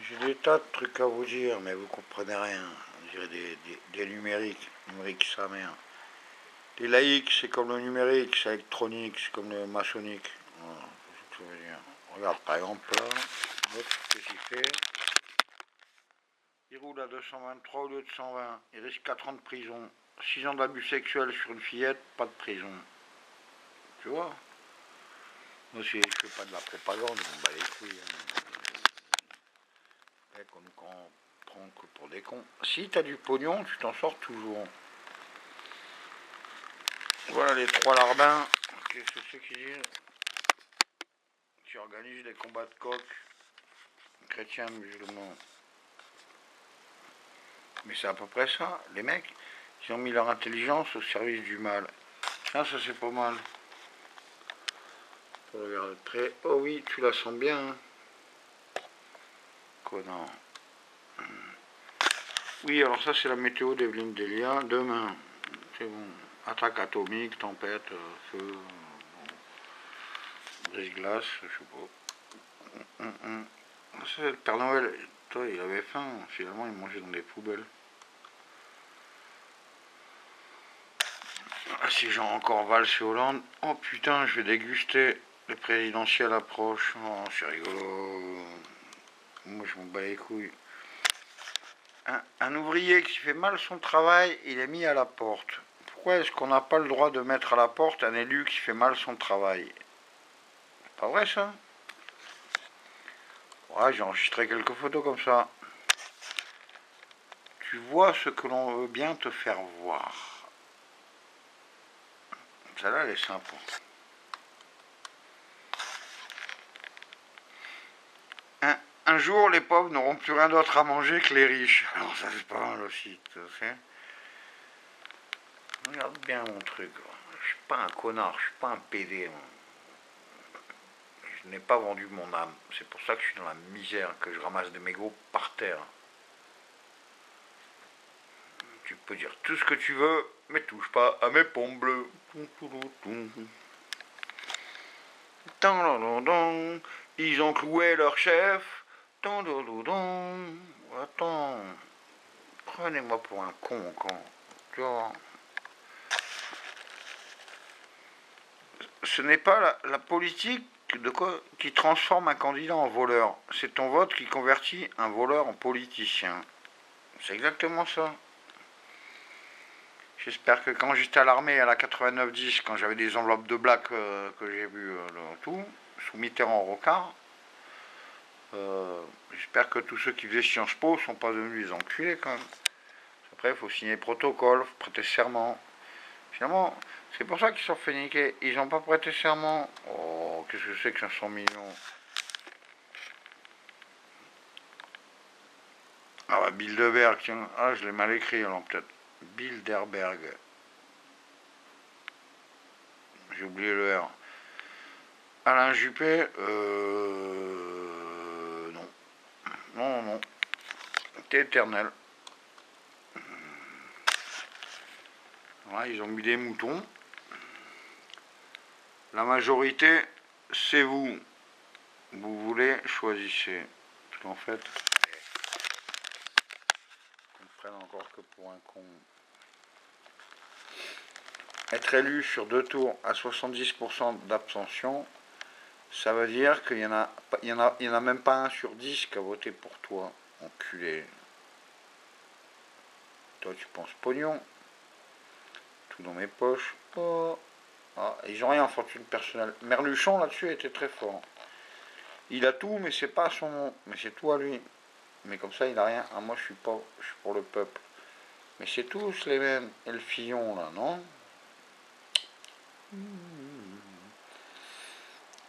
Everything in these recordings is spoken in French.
J'ai des tas de trucs à vous dire, mais vous comprenez rien. On dirait des numériques. Numérique, sa mère. Les laïcs, c'est comme le numérique, c'est électronique, c'est comme le maçonnique. Voilà, c'est ce que je veux dire. Regarde, par exemple, là, qu'est-ce qu'il fait? Il roule à 223 au lieu de 120. Il risque 4 ans de prison. 6 ans d'abus sexuels sur une fillette, pas de prison. Tu vois? Moi, je fais pas de la propagande, on bat les couilles. Qu'on nous prend que pour des cons. Si t'as du pognon, tu t'en sors toujours. Voilà les trois larbins. Qu'est-ce que c'est qu'ils disent? Qui organisent des combats de coq, chrétiens, musulmans. Mais c'est à peu près ça. Les mecs, ils ont mis leur intelligence au service du mal. Ça c'est pas mal. Faut regarder de près. Oh oui, tu la sens bien. Hein. Connard. Oui, alors ça c'est la météo d'Evelyne Delia. Demain, c'est bon. Attaque atomique, tempête, feu, brise-glace, je sais pas. C'est le Père Noël. Toi, il avait faim. Finalement, il mangeait dans des poubelles. Ah, si j'ai encore Valls et Hollande. Oh putain, je vais déguster. Le présidentiel approche. Oh, c'est rigolo. Moi, je m'en bats les couilles. Un ouvrier qui fait mal son travail, il est mis à la porte. Pourquoi est-ce qu'on n'a pas le droit de mettre à la porte un élu qui fait mal son travail? C'est pas vrai ça? Ouais, j'ai enregistré quelques photos comme ça. Tu vois ce que l'on veut bien te faire voir. Celle-là, elle est sympa. Un jour, les pauvres n'auront plus rien d'autre à manger que les riches. Alors ça, c'est pas mal aussi, tu sais. Regarde bien mon truc. Je suis pas un connard, je suis pas un PD. Moi. Je n'ai pas vendu mon âme. C'est pour ça que je suis dans la misère, que je ramasse des mégots par terre. Tu peux dire tout ce que tu veux, mais touche pas à mes pompes bleues. Ils ont cloué leur chef. Attends. Prenez-moi pour un con quand. Tu vois. Ce n'est pas la politique qui transforme un candidat en voleur. C'est ton vote qui convertit un voleur en politicien. C'est exactement ça. J'espère que quand j'étais à l'armée à la 89-10, quand j'avais des enveloppes de black que j'ai vues tout, sous Mitterrand-Rocard, j'espère que tous ceux qui faisaient Sciences Po sont pas devenus des enculés quand même. Après, il faut signer le protocole, faut prêter serment. Finalement, c'est pour ça qu'ils sont fait niquer. Ils n'ont pas prêté serment. Oh, qu'est-ce que c'est que 500 millions? Ah bah Bilderberg, tiens. Ah, je l'ai mal écrit alors peut-être. Bilderberg. J'ai oublié le R. Alain Juppé, non. Non, non. T'es éternel. Voilà, ils ont mis des moutons. La majorité, c'est vous. Vous voulez, choisissez. Parce qu'en fait, on me prenne encore que pour un con. Être élu sur 2 tours à 70% d'abstention, ça veut dire qu'il y en a même pas un sur 10 qui a voté pour toi, enculé. Toi, tu penses pognon. Tout dans mes poches. Oh. Ah, ils ont rien en fortune personnelle. Merluchon, là-dessus, était très fort. Il a tout, mais c'est pas son nom. Mais c'est tout à lui. Mais comme ça, il a rien. Ah, moi, je suis pour le peuple. Mais c'est tous les mêmes. Et le Fillon, là, non?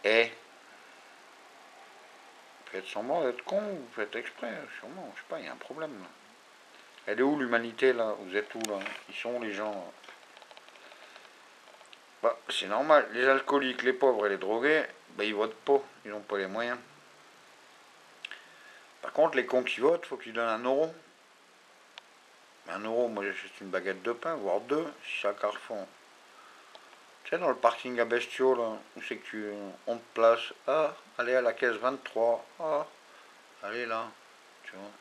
Eh, faites semblant d'être con, vous faites exprès, sûrement, je sais pas, il y a un problème là. Elle est où l'humanité là? Vous êtes où là? Ils sont où les gens là? Bah, c'est normal, les alcooliques, les pauvres et les drogués, bah ils votent pas, ils n'ont pas les moyens. Par contre, les cons qui votent, faut qu'ils donnent 1 euro. 1 euro, moi j'achète une baguette de pain, voire 2, si c'est à Carrefour. Tu sais, dans le parking à bestiaux là, où c'est que on te place? Ah, allez à la caisse 23. Ah, allez là. Tu vois.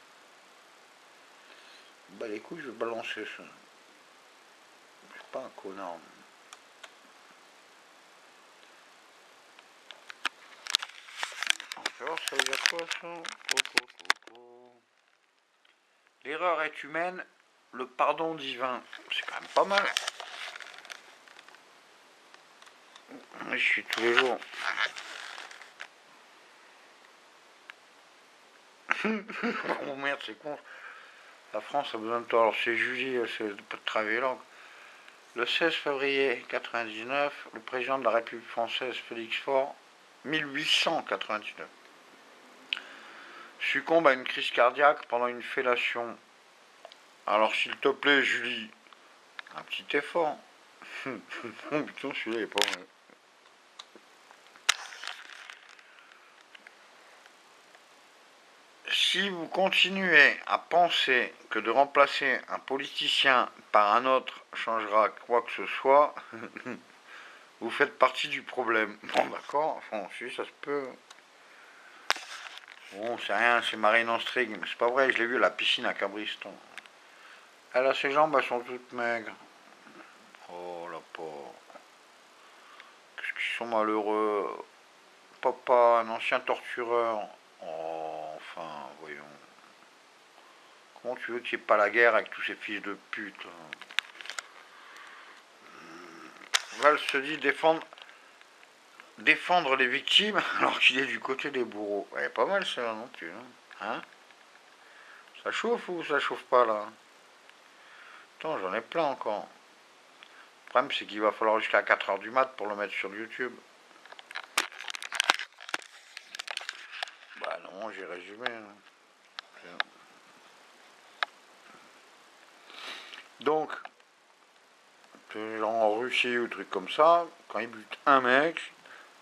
Bah les couilles, je vais balancer ça. Je suis pas un connard. Alors, ça veut dire quoi ça? L'erreur est humaine, le pardon divin. C'est quand même pas mal. Je suis tous les jours. Oh merde, c'est con. La France a besoin de toi. Alors c'est Julie, c'est pas de travailler là. Le 16 février 99, le président de la République française, Félix Faure, 1899, succombe à une crise cardiaque pendant une fellation. Alors s'il te plaît, Julie, un petit effort. Oh putain, celui-là est pas mal. Si vous continuez à penser que de remplacer un politicien par un autre changera quoi que ce soit, vous faites partie du problème. Bon, d'accord, enfin, si, ça se peut. Bon, c'est rien, c'est Marine Anstrig, mais c'est pas vrai, je l'ai vu à la piscine à Cabriston. Elle a ses jambes, elles sont toutes maigres. Oh la pauvre. Qu'est-ce qu'ils sont malheureux. Papa, un ancien tortureur. Oh, enfin, voyons. Comment tu veux qu'il n'y ait pas la guerre avec tous ces fils de pute là. Val se dit défendre les victimes alors qu'il est du côté des bourreaux. Ouais, pas mal ça non plus. Hein, ça chauffe ou ça chauffe pas là? Attends, j'en ai plein encore. Le problème c'est qu'il va falloir jusqu'à 4h du mat pour le mettre sur YouTube. Bah non, j'ai résumé. Donc, en Russie ou truc comme ça, quand ils butent un mec,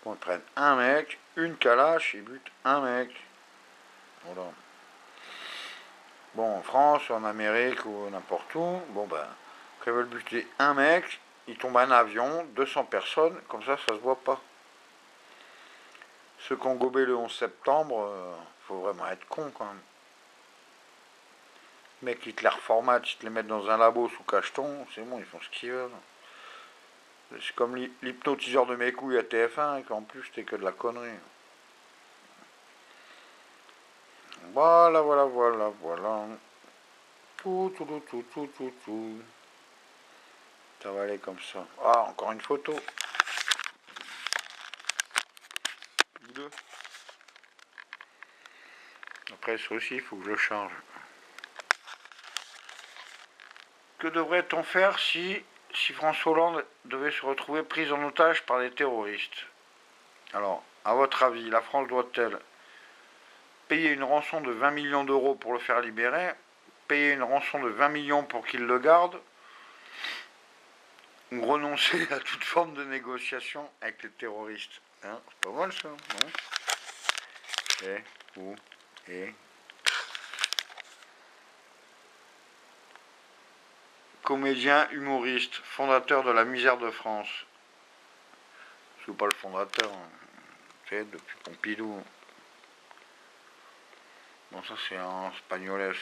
quand ils prennent un mec, une calache, ils butent un mec. Voilà. Bon, en France, en Amérique ou n'importe où, bon ben, quand ils veulent buter un mec, ils tombent un avion, 200 personnes, comme ça se voit pas. Ceux qui ont gobé le 11 septembre, faut vraiment être con quand même. Les mecs, ils te les reformatent, ils te les mettent dans un labo sous cacheton, c'est bon, ils font ce qu'ils veulent. C'est comme l'hypnotiseur de mes couilles à TF1, qu'en plus c'était que de la connerie. Voilà, voilà, voilà, voilà. Tout, tout, tout, tout, tout, tout, tout. Ça va aller comme ça. Ah, encore une photo. Deux. Après, ça aussi, il faut que je le change. Que devrait-on faire si François Hollande devait se retrouver prise en otage par des terroristes? Alors, à votre avis, la France doit-elle payer une rançon de 20 millions d'euros pour le faire libérer, payer une rançon de 20 millions pour qu'il le garde, ou renoncer à toute forme de négociation avec les terroristes? Hein, c'est pas mal ça, non? Et comédien, humoriste, fondateur de la misère de France. Je suis pas le fondateur, hein. C'est depuis Pompidou. Bon, ça c'est en espagnolès.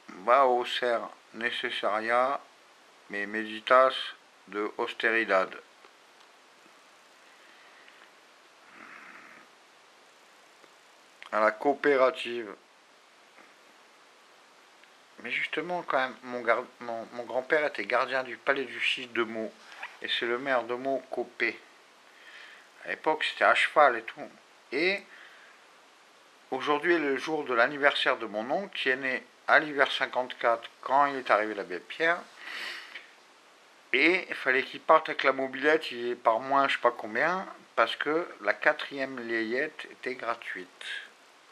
Va au ser necesaria me meditas de austeridad. À la coopérative. Mais justement, quand même, mon grand-père était gardien du palais du 6 de Meaux. Et c'est le maire de Meaux, Copé. À l'époque, c'était à cheval et tout. Et aujourd'hui est le jour de l'anniversaire de mon oncle, qui est né à l'hiver 54, quand il est arrivé à l'abbé Pierre. Et il fallait qu'il parte avec la mobilette, il est par moins je sais pas combien, parce que la 4e layette était gratuite.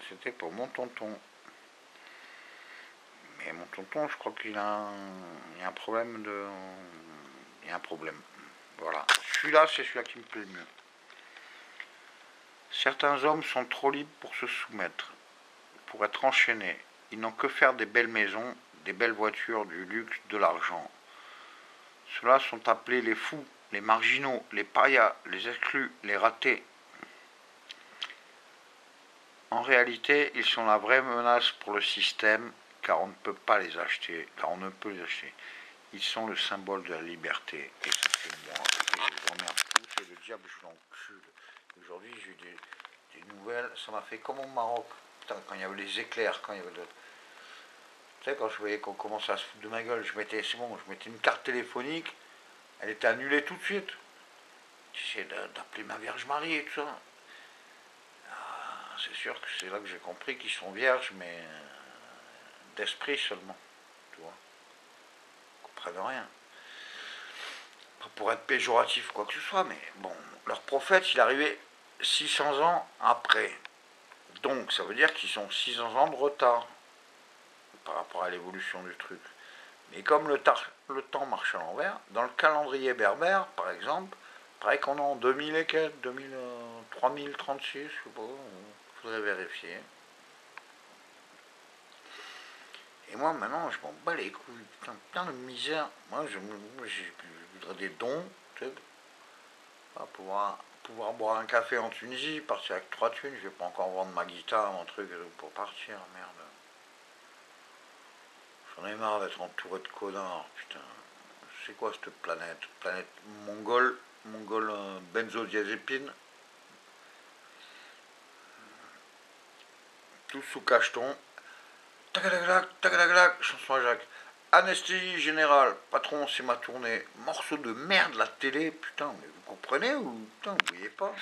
C'était pour mon tonton. Mais mon tonton, je crois qu'il a un problème de... Il y a un problème. Voilà. Celui-là, c'est celui-là qui me plaît le mieux. Certains hommes sont trop libres pour se soumettre, pour être enchaînés. Ils n'ont que faire des belles maisons, des belles voitures, du luxe, de l'argent. Ceux-là sont appelés les fous, les marginaux, les parias, les exclus, les ratés. En réalité, ils sont la vraie menace pour le système, car on ne peut pas les acheter, car on ne peut les acheter. Ils sont le symbole de la liberté, et ça c'est moi, et je vous emmerde tous, et le diable je l'encule. Aujourd'hui j'ai eu des nouvelles, ça m'a fait comme au Maroc, putain, quand il y avait les éclairs, quand il y avait tu sais, quand je voyais qu'on commençait à se foutre de ma gueule, c'est bon, je mettais une carte téléphonique, elle était annulée tout de suite. J'essayais d'appeler ma Vierge Marie et tout ça. C'est sûr que c'est là que j'ai compris qu'ils sont vierges, mais d'esprit seulement, tu vois. Ils comprennent rien. Pas pour être péjoratif ou quoi que ce soit, mais bon, leur prophète, il est arrivé 600 ans après. Donc, ça veut dire qu'ils sont 600 ans de retard par rapport à l'évolution du truc. Mais comme le temps marche à l'envers, dans le calendrier berbère, par exemple, pareil qu'on est en 2000 et quelques, 3036, je sais pas, il faudrait vérifier. Et moi, maintenant, je m'en bats les couilles. Putain, plein de misère. Moi, je voudrais des dons, tu sais, pouvoir boire un café en Tunisie, partir avec 3 thunes. Je vais pas encore vendre ma guitare, mon truc, pour partir, merde. J'en ai marre d'être entouré de connards, putain. C'est quoi cette planète? Planète mongole, benzodiazépine. Tout sous cacheton. Tagadaglag, tagadaglag, chanson à Jacques. Anesthésie générale, patron, c'est ma tournée. Morceau de merde, la télé, putain, mais vous comprenez ou putain, vous voyez pas?